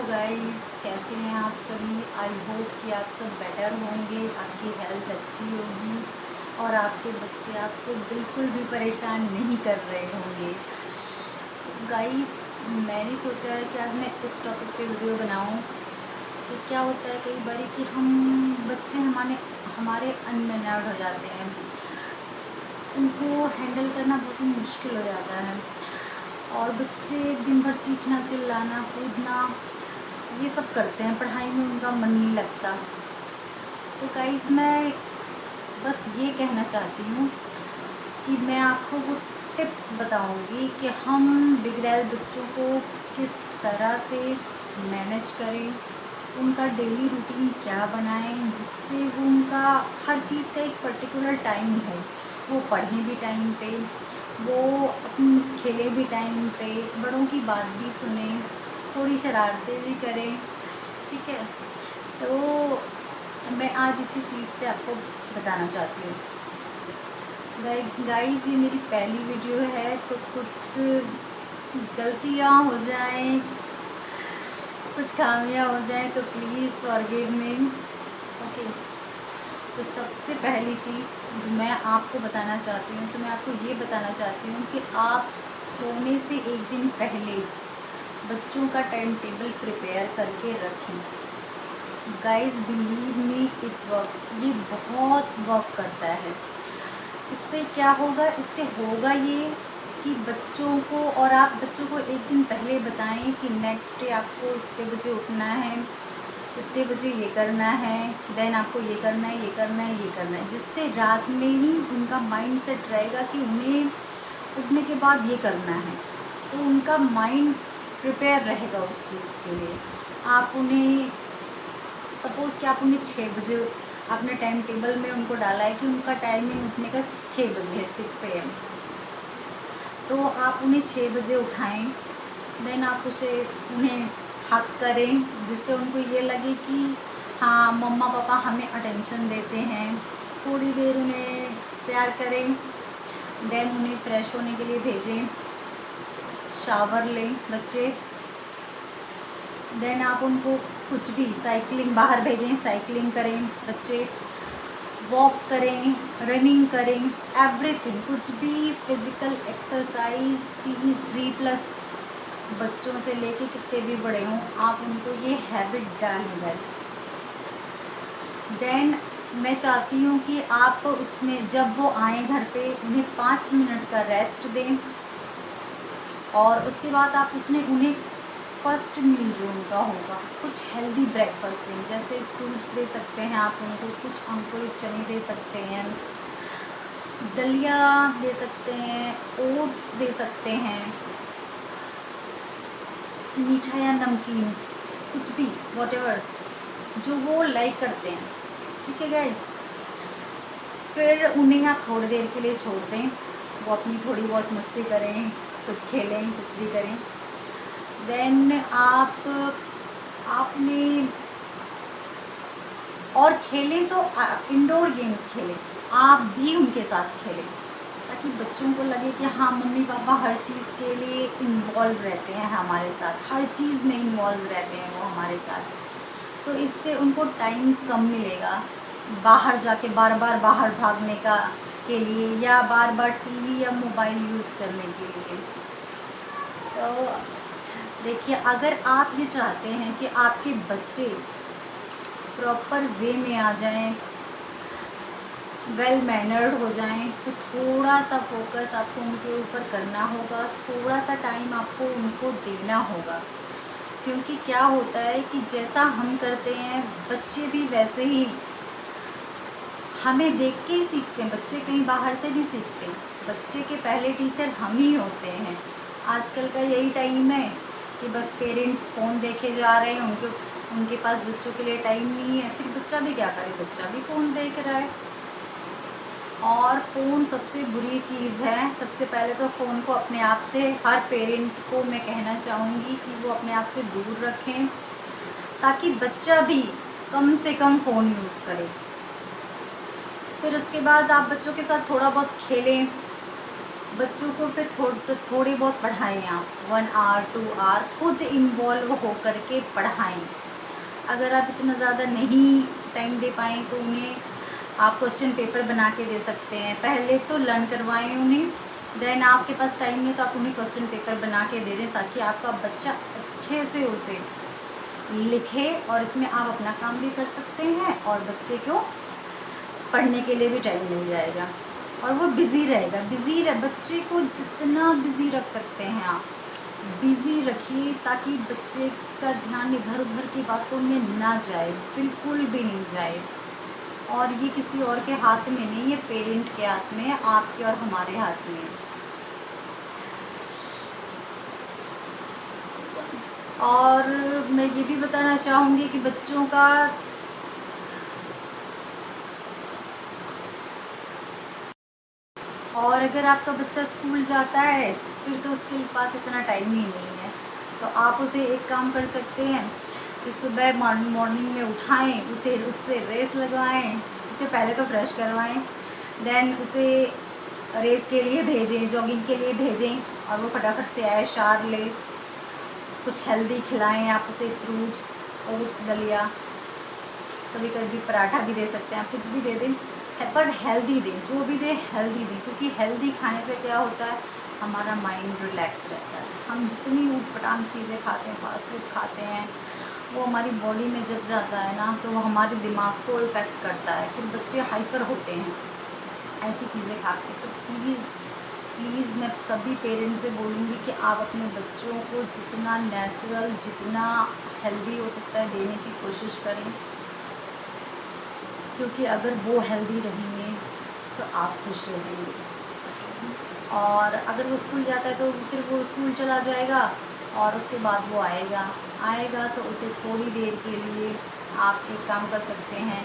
Guys, कैसे हैं आप सभी। आई होप कि आप सब बेटर होंगे, आपकी हेल्थ अच्छी होगी और आपके बच्चे आपको बिल्कुल भी परेशान नहीं कर रहे होंगे। गाइस, मैंने सोचा है कि आज मैं इस टॉपिक पे वीडियो बनाऊं कि क्या होता है कई बार कि हम बच्चे हमारे अनमैनर्ड हो जाते हैं, उनको हैंडल करना बहुत ही मुश्किल हो जाता है और बच्चे दिन भर चीखना, चिल्लाना, कूदना ये सब करते हैं, पढ़ाई में उनका मन नहीं लगता। तो गाइस, मैं बस ये कहना चाहती हूँ कि मैं आपको वो टिप्स बताऊँगी कि हम बिगड़ैल बच्चों को किस तरह से मैनेज करें, उनका डेली रूटीन क्या बनाएं जिससे वो उनका हर चीज़ का एक पर्टिकुलर टाइम हो, वो पढ़ें भी टाइम पे, वो अपनी खेले भी टाइम पे, बड़ों की बात भी सुने, थोड़ी शरारतें भी करें। ठीक है, तो मैं आज इसी चीज़ पे आपको बताना चाहती हूँ। गाइस, ये मेरी पहली वीडियो है तो कुछ गलतियाँ हो जाएं, कुछ खामियाँ हो जाएं तो प्लीज़ फॉरगिव मी। ओके, तो सबसे पहली चीज़ जो मैं आपको बताना चाहती हूँ, तो मैं आपको ये बताना चाहती हूँ कि आप सोने से एक दिन पहले बच्चों का टाइम टेबल प्रिपेयर करके रखें। Guys, believe me, it works. ये बहुत वर्क करता है। इससे क्या होगा, इससे होगा ये कि बच्चों को, और आप बच्चों को एक दिन पहले बताएं कि नेक्स्ट डे आपको इतने बजे उठना है, इतने बजे ये करना है, देन आपको ये करना है, ये करना है, ये करना है, जिससे रात में ही उनका माइंड सेट रहेगा कि उन्हें उठने के बाद ये करना है। तो उनका माइंड प्रिपेयर रहेगा उस चीज़ के लिए। आप उन्हें सपोज़ कि आप उन्हें 6 बजे, आपने टाइम टेबल में उनको डाला है कि उनका टाइमिंग उठने का 6 बजे है, 6 AM। तो आप उन्हें 6 बजे उठाएं, देन आप उन्हें हक करें जिससे उनको ये लगे कि हाँ, मम्मा पापा हमें अटेंशन देते हैं। थोड़ी देर उन्हें प्यार करें, देन उन्हें फ्रेश होने के लिए भेजें, शावर लें बच्चे, देन आप उनको कुछ भी साइकिलिंग, बाहर भेजें, साइकिलिंग करें बच्चे, वॉक करें, रनिंग करें, एवरीथिंग, कुछ भी फिज़िकल एक्सरसाइज 3+ बच्चों से लेके कितने भी बड़े हों, आप उनको ये हैबिट डालें गाइस। देन मैं चाहती हूँ कि आप उसमें जब वो आएँ घर पे, उन्हें 5 मिनट का रेस्ट दें और उसके बाद आप उन्हें फर्स्ट मील जो उनका होगा, कुछ हेल्दी ब्रेकफास्ट दें। जैसे फ्रूट्स दे सकते हैं आप उनको, कुछ अंकुरित चने दे सकते हैं, दलिया दे सकते हैं, ओट्स दे सकते हैं, मीठा या नमकीन, कुछ भी, वॉटेवर जो वो लाइक करते हैं। ठीक है गाइस, फिर उन्हें आप थोड़ी देर के लिए छोड़ दें, वो अपनी थोड़ी बहुत मस्ती करें, कुछ खेलें, कुछ भी करें। देन आपने और खेलें तो इंडोर गेम्स खेलें, आप भी उनके साथ खेलें, ताकि बच्चों को लगे कि हाँ, मम्मी पापा हर चीज़ के लिए इन्वॉल्व रहते हैं हमारे साथ, हर चीज़ में इन्वॉल्व रहते हैं वो हमारे साथ। तो इससे उनको टाइम कम मिलेगा बाहर जाके बार बार बाहर भागने के लिए, या बार बार टीवी या मोबाइल यूज़ करने के लिए। तो देखिए, अगर आप ये चाहते हैं कि आपके बच्चे प्रॉपर वे में आ जाएं, वेल मैनर्ड हो जाएं, तो थोड़ा सा फोकस आपको उनके ऊपर करना होगा, थोड़ा सा टाइम आपको उनको देना होगा। क्योंकि क्या होता है कि जैसा हम करते हैं बच्चे भी वैसे ही हमें देख के ही सीखते हैं। बच्चे कहीं बाहर से नहीं सीखते, बच्चे के पहले टीचर हम ही होते हैं। आजकल का यही टाइम है कि बस पेरेंट्स फ़ोन देखे जा रहे हैं, उनके पास बच्चों के लिए टाइम नहीं है। फिर बच्चा भी क्या करे, बच्चा भी फ़ोन देख रहा है। और फ़ोन सबसे बुरी चीज़ है। सबसे पहले तो फ़ोन को अपने आप से, हर पेरेंट को मैं कहना चाहूँगी कि वो अपने आप से दूर रखें, ताकि बच्चा भी कम से कम फ़ोन यूज़ करे। फिर उसके बाद आप बच्चों के साथ थोड़ा बहुत खेलें, बच्चों को फिर थोड़े बहुत पढ़ाएं आप, 1 आवर 2 आवर खुद इन्वॉल्व हो करके पढ़ाएं। अगर आप इतना ज़्यादा नहीं टाइम दे पाएँ तो उन्हें आप क्वेश्चन पेपर बना के दे सकते हैं। पहले तो लर्न करवाएं उन्हें, देन आपके पास टाइम नहीं तो आप उन्हें क्वेश्चन पेपर बना के दे दें, ताकि आपका बच्चा अच्छे से उसे लिखे और इसमें आप अपना काम भी कर सकते हैं और बच्चे को पढ़ने के लिए भी टाइम मिल जाएगा और वो बिज़ी रहेगा। बच्चे को जितना बिज़ी रख सकते हैं आप बिज़ी रखिए, ताकि बच्चे का ध्यान इधर उधर की बातों में ना जाए, बिल्कुल भी नहीं जाए। और ये किसी और के हाथ में नहीं, ये पेरेंट के हाथ में है, आपके और हमारे हाथ में है। और मैं ये भी बताना चाहूँगी कि बच्चों का और अगर आपका बच्चा स्कूल जाता है फिर तो उसके पास इतना टाइम ही नहीं है, तो आप उसे एक काम कर सकते हैं कि सुबह मॉर्निंग में उठाएं, उससे रेस लगवाएं, उसे पहले तो फ्रेश करवाएं, देन उसे रेस के लिए भेजें, जॉगिंग के लिए भेजें और वो फटाफट से आए, शार ले। कुछ हेल्दी खिलाएं आप उसे, फ्रूट्स, ओट्स, दलिया, कभी कभी पराठा भी दे सकते हैं, आप कुछ भी दे दें, पर हेल्दी दें, जो भी दें हेल्दी दें, क्योंकि हेल्दी खाने से क्या होता है, हमारा माइंड रिलैक्स रहता है। हम जितनी ऊटपटांग चीज़ें खाते हैं, फास्ट फूड खाते हैं, वो हमारी बॉडी में जब जाता है ना तो वो हमारे दिमाग को इफ़ेक्ट करता है, फिर बच्चे हाइपर होते हैं ऐसी चीज़ें खा के। तो प्लीज़ मैं सभी पेरेंट्स से बोलूँगी कि आप अपने बच्चों को जितना नेचुरल, जितना हेल्दी हो सकता है देने की कोशिश करें, क्योंकि अगर वो हेल्दी रहेंगे तो आप खुश रहेंगे। और अगर वो स्कूल जाता है तो फिर वो स्कूल चला जाएगा और उसके बाद वो आएगा तो उसे थोड़ी देर के लिए आप एक काम कर सकते हैं,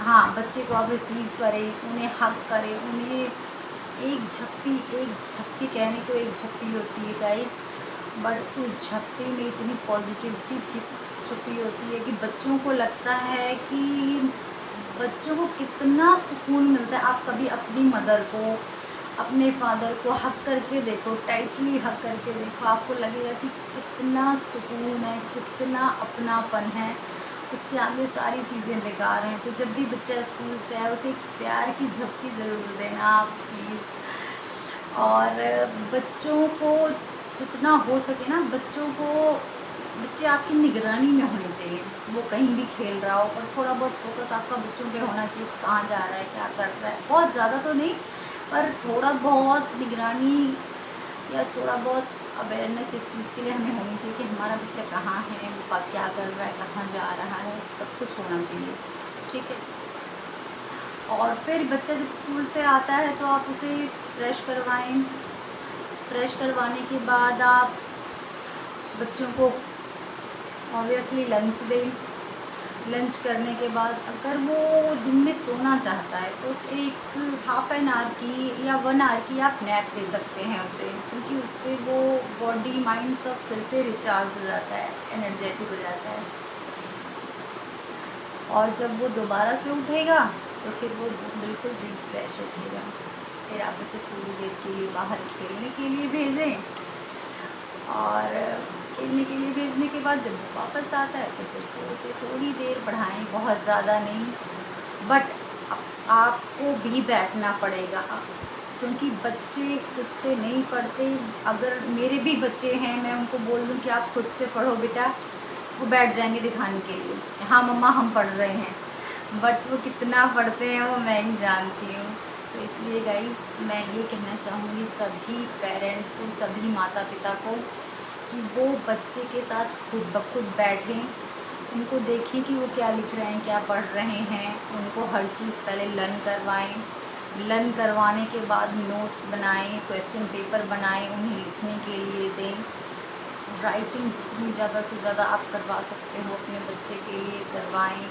हाँ, बच्चे को आप रिसीव करें, उन्हें हग करें, उन्हें एक झप्पी कहने को एक झप्पी होती है गाइस, बट उस झप्पी में इतनी पॉजिटिविटी छुपी होती है कि बच्चों को लगता है कि बच्चों को कितना सुकून मिलता है। आप कभी अपनी मदर को, अपने फादर को हग करके देखो, टाइटली हग करके देखो, आपको लगेगा कि कितना सुकून है, कितना अपनापन है, उसके आगे सारी चीज़ें बेकार हैं। तो जब भी बच्चा स्कूल से आए उसे एक प्यार की झपकी ज़रूर देना आप प्लीज़। और बच्चों को जितना हो सके ना, बच्चे आपकी निगरानी में होने चाहिए। वो कहीं भी खेल रहा हो पर थोड़ा बहुत फोकस आपका बच्चों पे होना चाहिए, कहाँ जा रहा है, क्या कर रहा है, बहुत ज़्यादा तो नहीं पर थोड़ा बहुत निगरानी या थोड़ा बहुत अवेयरनेस इस चीज़ के लिए हमें होनी चाहिए कि हमारा बच्चा कहाँ है, वो क्या कर रहा है, कहाँ जा रहा है, सब कुछ होना चाहिए, ठीक है। और फिर बच्चा जब स्कूल से आता है तो आप उसे फ्रेश करवाएं। फ्रेश करवाने के बाद आप बच्चों को ऑब्वियसली लंच दें। लंच करने के बाद अगर वो दिन में सोना चाहता है तो एक हाफ एन आवर की या 1 आवर की आप नैप दे सकते हैं उसे, क्योंकि उससे वो बॉडी माइंड सब फिर से रिचार्ज हो जाता है, एनर्जेटिक हो जाता है। और जब वो दोबारा से उठेगा तो फिर वो बिल्कुल रिफ्रेश उठेगा। फिर आप उसे थोड़ी देर के लिए बाहर खेलने के लिए भेजें और खेलने के लिए भेजने के बाद जब वो वापस आता है तो फिर से उसे थोड़ी देर पढ़ाएं, बहुत ज़्यादा नहीं, बट आपको भी बैठना पड़ेगा, क्योंकि बच्चे खुद से नहीं पढ़ते। अगर मेरे भी बच्चे हैं, मैं उनको बोल दूँ कि आप खुद से पढ़ो बेटा, वो बैठ जाएंगे दिखाने के लिए, हाँ मम्मा हम पढ़ रहे हैं, बट वो कितना पढ़ते हैं वो मैं ही जानती हूँ। तो इसलिए गाइस मैं ये कहना चाहूँगी सभी पेरेंट्स को, सभी माता पिता को, कि वो बच्चे के साथ खुद ब खुद बैठें, उनको देखें कि वो क्या लिख रहे हैं, क्या पढ़ रहे हैं, उनको हर चीज़ पहले लर्न करवाएं। लर्न करवाने के बाद नोट्स बनाएं, क्वेश्चन पेपर बनाएं, उन्हें लिखने के लिए दें। राइटिंग जितनी ज़्यादा से ज़्यादा आप करवा सकते हो अपने बच्चे के लिए करवाएं।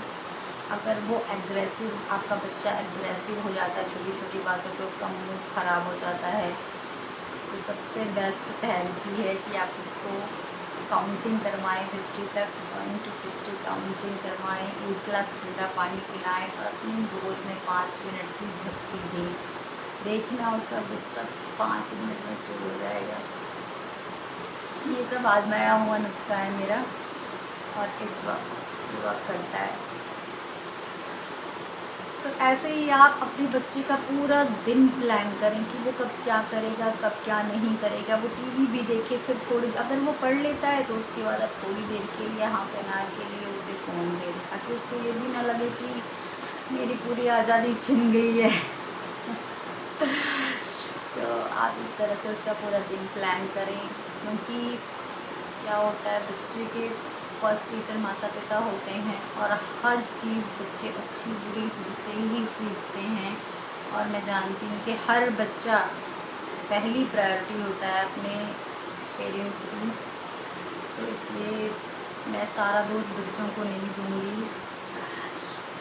अगर वो एग्रेसिव, आपका बच्चा एग्रेसिव हो जाता है छोटी छोटी बातों पे, उसका मूड ख़राब हो जाता है, तो सबसे बेस्ट थेरेपी है कि आप उसको काउंटिंग करवाएं 50 तक, 1 to 50 काउंटिंग करवाएं, 1 गिलास ठंडा पानी पिलाएं और अपनी गोद में 5 मिनट की झपकी दें। देखना उसका गुस्सा 5 मिनट में शुरू हो जाएगा। ये सब आजमाया हुआ नुस्खा है मेरा, और इट वर्क करता है। तो ऐसे ही आप अपने बच्चे का पूरा दिन प्लान करें कि वो कब क्या करेगा, कब क्या नहीं करेगा। वो टीवी भी देखे, फिर थोड़ी अगर वो पढ़ लेता है तो उसके बाद आप थोड़ी देर के लिए, हाफ एन आवर के लिए उसे फ़ोन दे दें, ताकि उसको ये भी ना लगे कि मेरी पूरी आज़ादी छिन गई है। तो आप इस तरह से उसका पूरा दिन प्लान करें, क्योंकि क्या होता है, बच्चे के फर्स्ट टीचर माता पिता होते हैं, और हर चीज़ बच्चे अच्छी बुरी से ही सीखते हैं। और मैं जानती हूँ कि हर बच्चा पहली प्रायोरिटी होता है अपने पेरेंट्स की। तो इसलिए मैं सारा दोष बच्चों को नहीं दूँगी।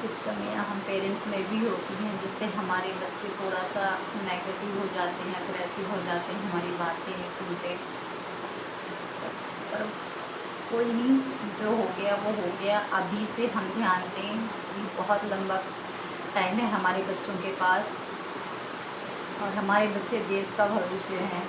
कुछ कमियां हम पेरेंट्स में भी होती हैं, जिससे हमारे बच्चे थोड़ा सा नेगेटिव हो जाते हैं, अग्रेसिव हो जाते हैं, हमारी बातें नहीं सुनते। पर कोई नहीं, जो हो गया वो हो गया। अभी से हम ध्यान दें, अभी बहुत लंबा टाइम है हमारे बच्चों के पास, और हमारे बच्चे देश का भविष्य हैं,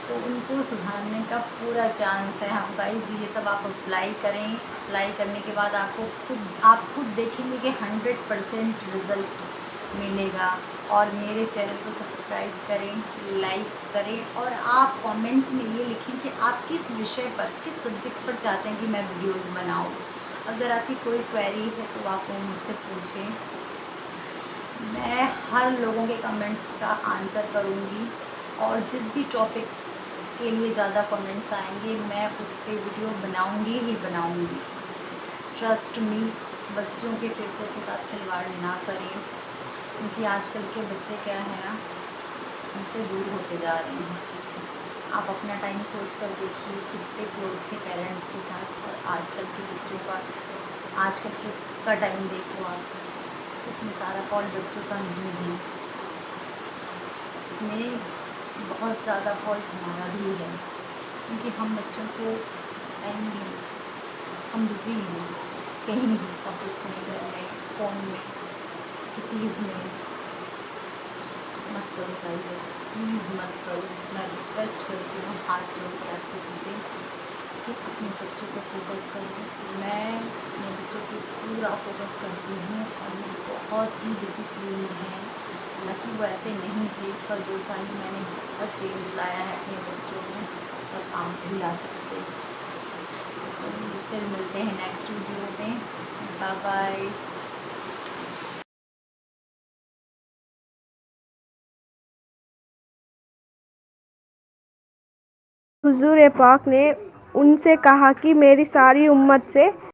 तो उनको सुधारने का पूरा चांस है। हम गाइस ये सब आप अप्लाई करें। अप्लाई करने के बाद आप खुद देखेंगे कि 100% रिज़ल्ट मिलेगा। और मेरे चैनल को सब्सक्राइब करें, लाइक करें, और आप कमेंट्स में ये लिखें कि आप किस विषय पर, किस सब्जेक्ट पर चाहते हैं कि मैं वीडियोस बनाऊं। अगर आपकी कोई क्वेरी है तो आप वो मुझसे पूछें, मैं हर लोगों के कमेंट्स का आंसर करूंगी। और जिस भी टॉपिक के लिए ज़्यादा कमेंट्स आएंगे, मैं उस पर वीडियो बनाऊंगी ही बनाऊंगी। ट्रस्ट मी, बच्चों के फ्यूचर के साथ खिलवाड़ ना करें, क्योंकि आजकल के बच्चे क्या है ना, हमसे दूर होते जा रहे हैं। आप अपना टाइम सोच कर देखिए, कितने क्लोज थे पेरेंट्स के साथ, और आजकल के बच्चों का, आजकल का टाइम देखो आप, इसमें सारा फॉल्ट बच्चों का नहीं है, इसमें बहुत ज़्यादा फॉल्ट हमारा भी है, क्योंकि हम बच्चों को टाइम नहीं, हम बिज़ी हैं कहीं भी, ऑफिस में, घर में, फ़ोन में, किटीज़ में। मत करो गाइस, प्लीज़ मत करो। मैं रिक्वेस्ट करती हूँ हाथ जोड़ के आप सभी से कि अपने बच्चों पे फोकस करो। मैं अपने बच्चों पे पूरा फोकस करती हूँ, और मैं बहुत ही डिसिप्लिन है। हालांकि वो ऐसे नहीं थे, पर 2 साल में मैंने बहुत चेंज लाया है अपने बच्चों में, और आप भी ला सकते हैं। चलिए फिर मिलते हैं नेक्स्ट वीडियो में। Bye bye. हुजूर पाक ने उनसे कहा कि मेरी सारी उम्मत से